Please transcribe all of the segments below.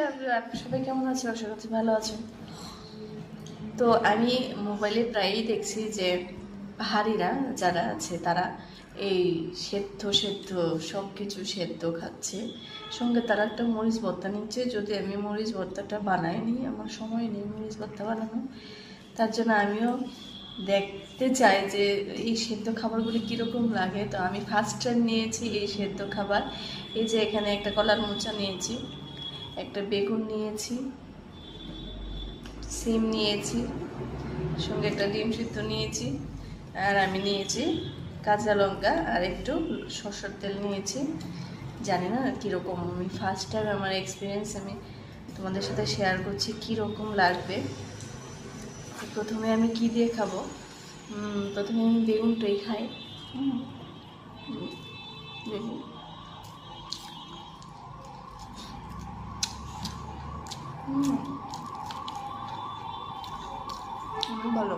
আপনার সবাই কেমন আছে? আশা করছি ভালো আছেন। তো আমি মোবাইলে প্রায়ই দেখছি যে পাহাড়িরা যারা আছে তারা এই সেদ্ধ সেদ্ধ সব কিছু সেদ্ধ খাচ্ছে, সঙ্গে তারা একটা মরিচ ভর্তা নিচ্ছে। যদি আমি মরিচ ভর্তাটা বানাইনি, আমার সময় নেই মরিচ ভর্তা বানানো, তার জন্য আমিও দেখতে চাই যে এই সেদ্ধ খাবারগুলি কীরকম লাগে। তো আমি ফার্স্ট টাইম নিয়েছি এই সেদ্ধ খাবার। এই যে এখানে একটা কলার মোচা নিয়েছি, একটা বেগুন নিয়েছি, সিম নিয়েছি, সঙ্গে একটা ডিম সিদ্ধ নিয়েছি, আর আমি নিয়েছি কাঁচা লঙ্কা আর একটু সরষের তেল নিয়েছি। জানি না কীরকম, আমি ফার্স্ট টাইম আমার এক্সপিরিয়েন্স আমি তোমাদের সাথে শেয়ার করছি কীরকম লাগবে। প্রথমে আমি কি দিয়ে খাবো? প্রথমে আমি বেগুনটাই খাই। বেগুন ভালো,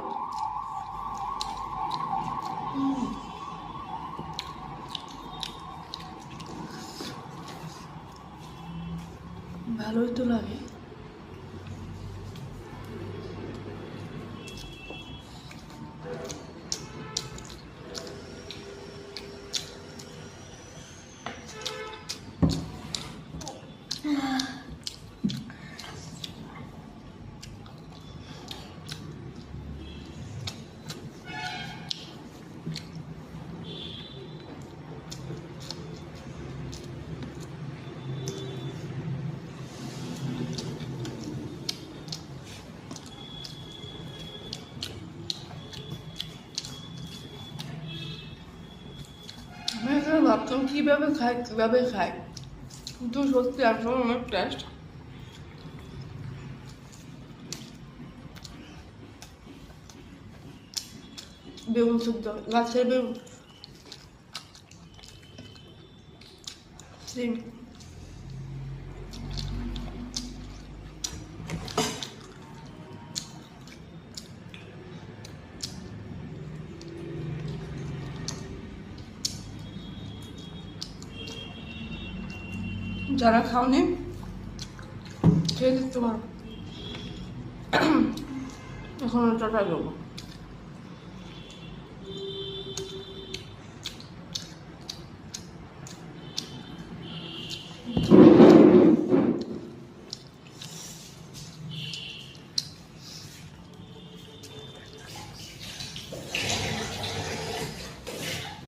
ভালোই তো লাগে। আমি এখানে ভাবতাম কীভাবে খাই, কিন্তু সত্যি আসলে অনেক টেস্ট। বেগুন শুদ্ধ, গাছের বেগুন, সিম, যারা খাওনি খেয়ে দেখতে পারো। এখন ওটা ট্রাই করবো।